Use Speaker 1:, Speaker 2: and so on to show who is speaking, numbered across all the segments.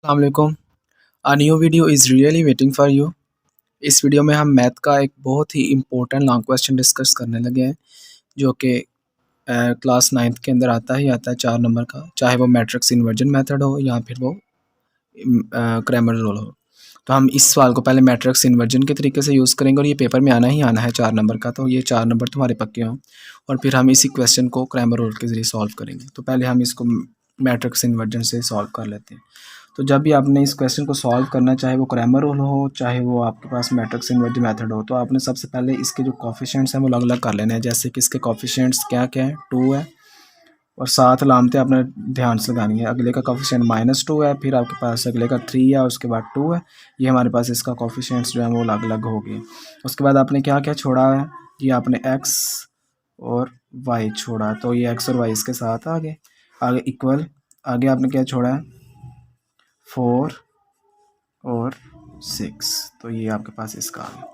Speaker 1: अस्सलामुअलैकुम। A new video is really waiting for you. इस video में हम मैथ का एक बहुत ही इम्पोर्टेंट लॉन्ग क्वेश्चन डिस्कस करने लगे हैं, जो कि क्लास 9th के अंदर आता है 4 नंबर का, चाहे वो मैट्रिक्स इन्वर्जन मेथड हो या फिर वो क्रैमर रूल हो। तो हम इस सवाल को पहले मैट्रिक्स इन्वर्जन के तरीके से यूज़ करेंगे और ये पेपर में आना ही आना है 4 नंबर का, तो ये 4 नंबर तुम्हारे पक्के हों। और फिर हम इसी क्वेश्चन को क्रैमर रूल के ज़रिए सॉल्व करेंगे। तो पहले हम इसको मैट्रिक्स इन्वर्जन से सॉल्व कर लेते हैं। तो जब भी आपने इस क्वेश्चन को सॉल्व करना, चाहे वो क्रैमर रूल हो, चाहे वो आपके पास मैट्रिक्स इन्वर्जन मेथड हो, तो आपने सबसे पहले इसके जो कोफिशिएंट्स हैं वो अलग अलग कर लेने हैं। जैसे कि इसके कोफिशिएंट्स क्या क्या है, 2 है और 7 अलामतें आपने ध्यान से लगानी है। अगले का कोफिशिएंट -2 है, फिर आपके पास अगले का 3 है और उसके बाद 2 है। ये हमारे पास इसका कोफिशिएंट्स जो है वो अलग अलग हो गए। उसके बाद आपने क्या क्या छोड़ा है, ये आपने x और y छोड़ा, तो ये x और y इसके साथ आ गए। आगे इक्वल, आगे आपने क्या छोड़ा है, 4 और 6, तो ये आपके पास इसका आ गया।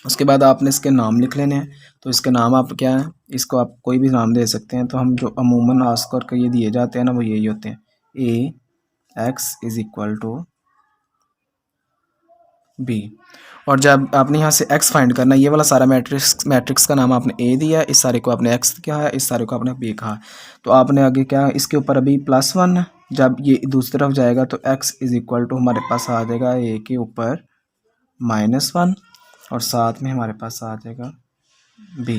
Speaker 1: उसके बाद आपने इसके नाम लिख लेने हैं। तो इसके नाम आप क्या है, इसको आप कोई भी नाम दे सकते हैं। तो हम जो अमूमन खास करके ये दिए जाते हैं ना, वो यही होते हैं, a x is equal to b। और जब आपने यहाँ से x फाइंड करना है, ये वाला सारा मैट्रिक्स का नाम आपने a दिया, इस सारे को आपने x कहा है, इस सारे को आपने b कहा। तो आपने आगे क्या, इसके ऊपर अभी +1 है, जब ये दूसरी तरफ जाएगा तो x इज़ इक्वल टू हमारे पास आ जाएगा a के ऊपर -1 और साथ में हमारे पास आ जाएगा b।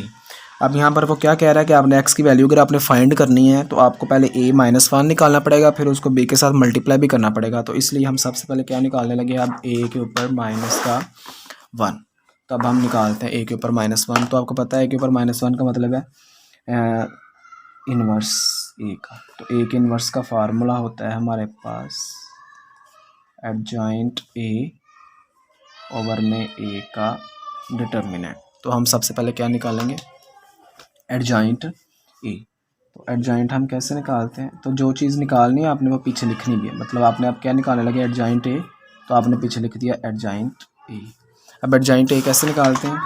Speaker 1: अब यहाँ पर वो क्या कह रहा है कि आपने x की वैल्यू अगर आपने फाइंड करनी है तो आपको पहले a -1 निकालना पड़ेगा, फिर उसको b के साथ मल्टीप्लाई भी करना पड़ेगा। तो इसलिए हम सबसे पहले क्या निकालने लगे, अब a के ऊपर -1। तो अब हम निकालते हैं a के ऊपर -1। तो आपको पता है a के ऊपर -1 का मतलब है इन्वर्स a का। तो a के इन्वर्स का फार्मूला होता है हमारे पास एडजॉइंट a ओवर में a का डिटर्मिनेंट। तो हम सबसे पहले क्या निकालेंगे, एडजॉइंट ए। तो एडजॉइंट हम कैसे निकालते हैं, तो जो चीज़ निकालनी है आपने वो पीछे लिखनी भी है। मतलब आपने अब क्या निकालने लगे, एडजॉइंट ए, तो आपने पीछे लिख दिया एडजॉइंट ए। अब एडजॉइंट ए कैसे निकालते हैं,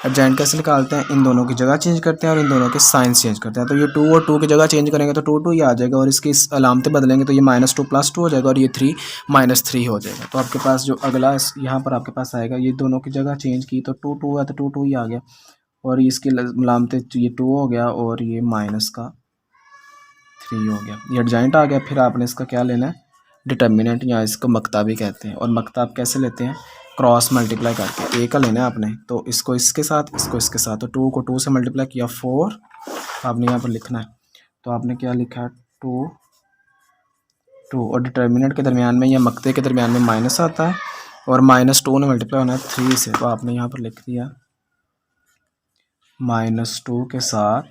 Speaker 1: एडजॉइंट कैसे निकालते हैं, इन दोनों की जगह चेंज करते हैं और इन दोनों के साइंस चेंज करते हैं। तो ये 2 और 2 की जगह चेंज करेंगे तो 2 2 ही आ जाएगा, और इसकी अलामतें बदलेंगे तो ये -2 +2 हो जाएगा और ये 3 -3 हो जाएगा। तो आपके पास जो अगला यहाँ पर आपके पास आएगा, ये दोनों की जगह चेंज की तो 2 2 है तो 2 2 ही आ गया, और इसकी अलामतें ये 2 हो गया और ये -3 हो गया, ये एडजॉइंट आ गया। फिर आपने इसका क्या लेना है, डिटर्मिनेंट, या इसको मक्ता भी कहते हैं। और मक्ता आप कैसे लेते हैं, क्रॉस मल्टीप्लाई करके। ए का लेना है आपने, तो इसको इसके साथ, इसको इसके साथ, तो 2 को 2 से मल्टीप्लाई किया 4, आपने यहाँ पर लिखना है। तो आपने क्या लिखा है, 2 2, और डिटर्मिनेंट के दरमियान में या मक्ते के दरमियान में माइनस आता है, और -2 ने मल्टीप्लाई होना है 3 से, तो आपने यहाँ पर लिख दिया -2 के साथ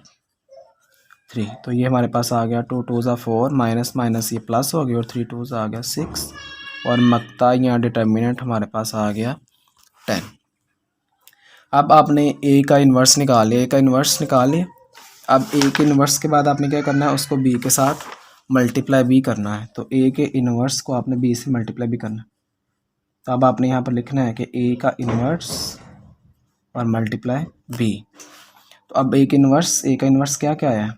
Speaker 1: 3। तो ये हमारे पास आ गया 2 2 ज़ा 4, माइनस माइनस ये प्लस हो गया और 3 2 ज़ा आ गया 6, और मक्ता या डिटर्मिनेंट हमारे पास आ गया 10। अब आपने ए का इन्वर्स निकाल लिया, ए का इन्वर्स निकाल लिया। अब ए के इन्वर्स के बाद आपने क्या करना है, उसको बी के साथ मल्टीप्लाई भी करना है। तो ए के इन्वर्स को आपने बी से मल्टीप्लाई भी करना है। तो अब आपने यहाँ पर लिखना है कि ए का इन्वर्स और मल्टीप्लाई बी। तो अब ए का इन्वर्स क्या क्या आया,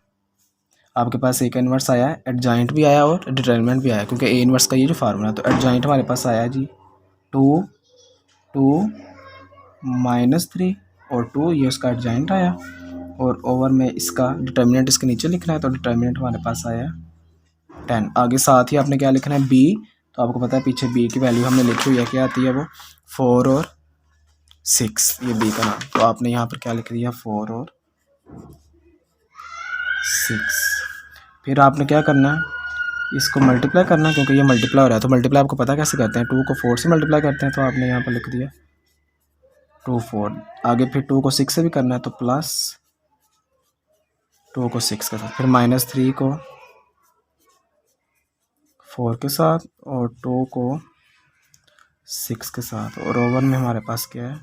Speaker 1: आपके पास ए का इन्वर्स आया है, एडजॉइंट भी आया और डिटर्मिनेंट भी आया, क्योंकि ए इन्वर्स का ये जो फार्मूला है। तो एडजॉइंट हमारे पास आया जी 2 2 -3 और 2, ये उसका एडजॉइंट आया, और ओवर में इसका डिटर्मिनेंट इसके नीचे लिखना है। तो डिटर्मिनेंट हमारे पास आया 10। आगे साथ ही आपने क्या लिखना है, बी। तो आपको पता है पीछे बी की वैल्यू हमने लिखी हुई है, क्या आती है वो 4 और 6, ये बी का नाम। तो आपने यहाँ पर क्या लिख दिया, 4 और 6। फिर आपने क्या करना है, इसको मल्टीप्लाई करना है, क्योंकि ये मल्टीप्लाई हो रहा है। तो मल्टीप्लाई आपको पता कैसे करते हैं, 2 को 4 से मल्टीप्लाई करते हैं। तो आपने यहाँ पर लिख दिया 2 4। आगे फिर 2 को 6 से भी करना है, तो प्लस 2 को 6 के साथ, फिर -3 को 4 के साथ और 2 को 6 के साथ, और ओवर में हमारे पास क्या है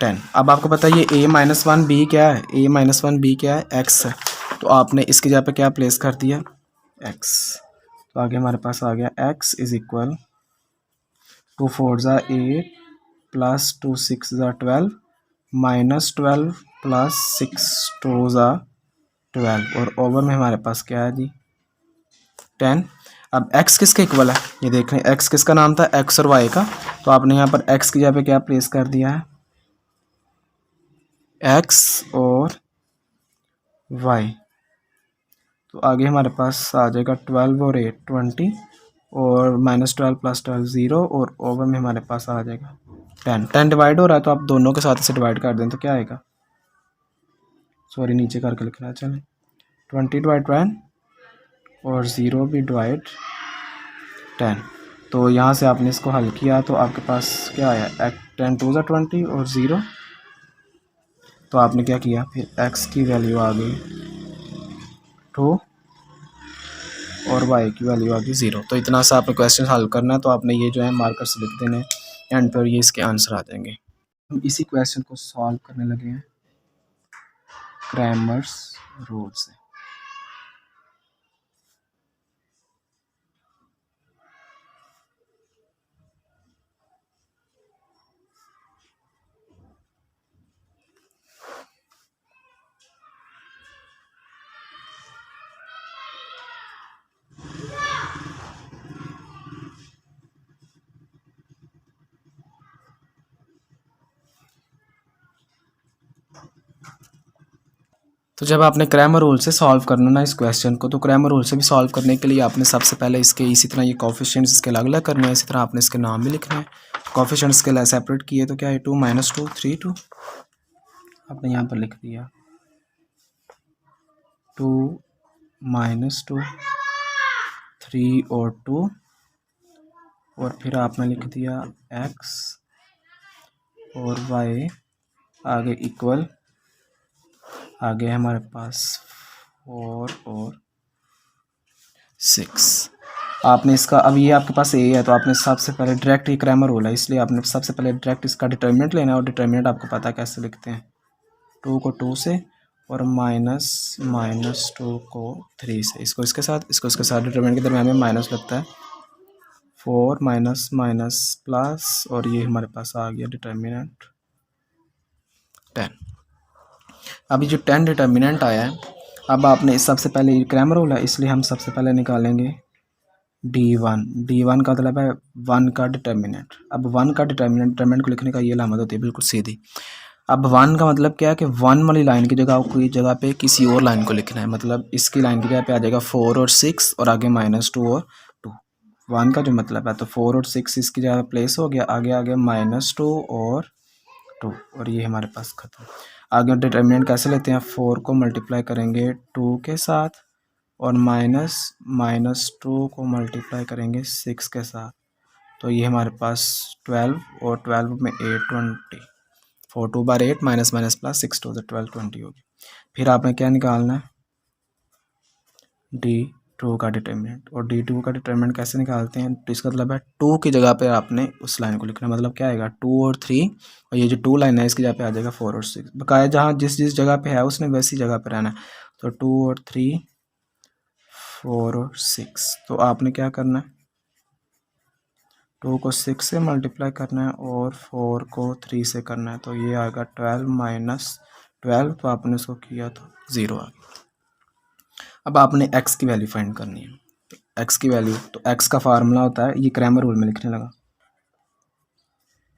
Speaker 1: 10। अब आपको पता है ये a-1 b क्या है, a-1 b क्या है, x है। तो आपने इसकी जगह पे क्या प्लेस कर दिया, x। तो आगे हमारे पास आ गया x इज़ इक्वल 2 4 ज़ा 8 प्लस 2 6 ज़ा 12 -12 प्लस 6 2 ज़ा 12, और ओवर में हमारे पास क्या है जी 10। अब x किसके इक्वल है, ये देख रहे हैं x किसका नाम था, x और y का। तो आपने यहाँ पर x की जगह पे क्या प्लेस कर दिया है, x और y। तो आगे हमारे पास आ जाएगा 12 और 8 20 और -12 + 12 0 और ओवर में हमारे पास आ जाएगा 10। 10 डिवाइड हो रहा है तो आप दोनों के साथ इसे डिवाइड कर दें तो क्या आएगा, सॉरी नीचे करके लिख रहा है, चलें 20 डिवाइड 10 और 0 भी डिवाइड 10। तो यहाँ से आपने इसको हल किया तो आपके पास क्या आया, 10 2 = 20 और 0। तो आपने क्या किया, फिर x की वैल्यू आ गई 2 और y की वैल्यू आ गई 0। तो इतना सा आपने क्वेश्चन हल करना है। तो आपने ये जो है मार्कर से लिख देने एंड पर ये इसके आंसर आ जाएंगे। हम इसी क्वेश्चन को सॉल्व करने लगे हैं क्रैमर्स रूल से। तो जब आपने क्रैमर रूल से सॉल्व करना ना इस क्वेश्चन को, तो क्रैमर रूल से भी सॉल्व करने के लिए आपने सबसे पहले इसके इसी तरह ये कोफिशिएंट्स इसके अलग अलग करने हैं, इसी तरह आपने इसके नाम भी लिखने हैं। कोफिशिएंट्स के लिए सेपरेट किए तो क्या है 2 - 2 3 2 आपने यहाँ पर लिख दिया 2 - 2 3 और 2 और फिर आपने लिख दिया x और y आगे इक्वल, आगे हमारे पास 4 और 6। आपने इसका, अब ये आपके पास a है तो आपने सबसे पहले डायरेक्ट ही क्रैमर रूल है इसलिए आपने सबसे पहले डायरेक्ट इसका डिटर्मिनेंट लेना है। और डिटर्मिनेंट आपको पता है कैसे लिखते हैं, 2 को 2 से और -2 को 3 से, इसको इसके साथ इसको इसके साथ, डिटर्मिनेंट के दरम्यान में माइनस लगता है, 4 माइनस माइनस प्लस और ये हमारे पास आ गया डिटर्मिनेंट 10। अभी जो 10 डिटर्मिनेंट आया है, अब आपने सबसे पहले ये क्रैमर रूल है इसलिए हम सबसे पहले निकालेंगे D1। D1 का मतलब है 1 का डिटर्मिनेंट। अब 1 का डिटर्मिनेंट को लिखने का ये अलामत होती है बिल्कुल सीधी। अब 1 का मतलब क्या है कि 1 वाली लाइन की जगह कोई जगह पे किसी और लाइन को लिखना है, मतलब इसकी लाइन की जगह पे आ जाएगा 4 और 6 और आगे -2 और 2। 1 का जो मतलब है तो 4 और 6 इसकी जगह प्लेस हो गया, आगे आगे -2 और 2 और ये हमारे पास खत्म। आगे डिटर्मिनेंट कैसे लेते हैं, 4 को मल्टीप्लाई करेंगे 2 के साथ और -2 को मल्टीप्लाई करेंगे 6 के साथ। तो ये हमारे पास 12 और 12 में 8 20, 4 2 बार 8 माइनस माइनस प्लस 6 2 12 20 होगी। फिर आपने क्या निकालना है, D2 का डिटर्मिनेंट। और D2 का डिटर्मिनेंट कैसे निकालते हैं, तो इसका मतलब है 2 की जगह पे आपने उस लाइन को लिखना है, मतलब क्या आएगा 2 और 3 और ये जो 2 लाइन है इसकी जगह पे आ जाएगा 4 और 6। बकाया जहाँ जिस जिस जगह पे है उसने वैसी जगह पे रहना है। तो 2 और 3 4 और 6। तो आपने क्या करना है, 2 को 6 से मल्टीप्लाई करना है और 4 को 3 से करना है। तो ये आएगा 12 माइनस 12, तो आपने इसको किया तो 0 आ गया। अब आपने x की वैल्यू फाइंड करनी है। तो x की वैल्यू, तो x का फार्मूला होता है, ये क्रैमर रूल में लिखने लगा,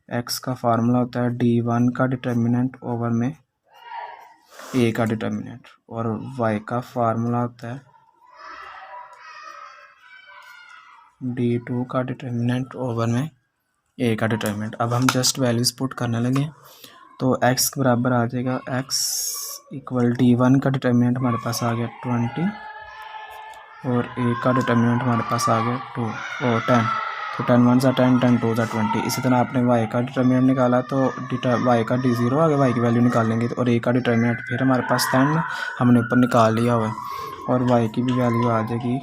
Speaker 1: x का फार्मूला होता है D1 का डिटर्मिनेंट ओवर में a का डिटर्मिनेंट और y का फार्मूला होता है D2 का डिटर्मिनेंट ओवर में a का डिटर्मिनेंट। अब हम जस्ट वैल्यूज पुट करने लगे तो x के बराबर आ जाएगा x इक्वल D1 का डिटर्मिनेंट हमारे पास आ गया 20 और a का डिटर्मिनेंट हमारे पास आ गया 2 और 10। तो 10 1 = 10 10 2 = 20। इसी तरह आपने y का डिटर्मिनेंट निकाला तो y का D0 आ गया, y की वैल्यू निकालेंगे तो, और a का डिटर्मिनेंट फिर हमारे पास 10 हमने ऊपर निकाल लिया हुआ है और y की भी वैल्यू आ जाएगी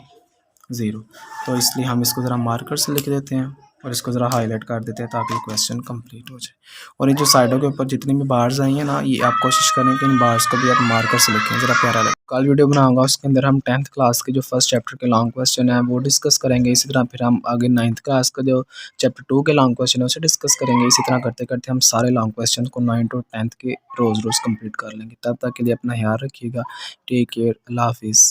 Speaker 1: 0। तो इसलिए हम इसको ज़रा मार्कर से लिख देते हैं और इसको ज़रा हाईलाइट कर देते हैं ताकि क्वेश्चन कंप्लीट हो जाए। और ये जो साइडों के ऊपर जितनी भी बार्स आई हैं ना, ये आप कोशिश करें कि इन बार्स को भी आप मार्कर से लिखें, ज़रा प्यारा लगे। कल वीडियो बनाऊंगा उसके अंदर हम 10th क्लास के जो फर्स्ट चैप्टर के लॉन्ग क्वेश्चन है वो डिस्कस करेंगे। इसी तरह फिर हम आगे 9th क्लास का जो चैप्टर 2 के लॉन्ग क्वेश्चन है उसे डिस्कस करेंगे। इसी तरह करते करते हम सारे लॉन्ग क्वेश्चन को 9th और 10th के रोज़ रोज़ कंप्लीट कर लेंगे। तब तक के लिए अपना ख्याल रखिएगा। टेक केयर, अल्लाह हाफिज़।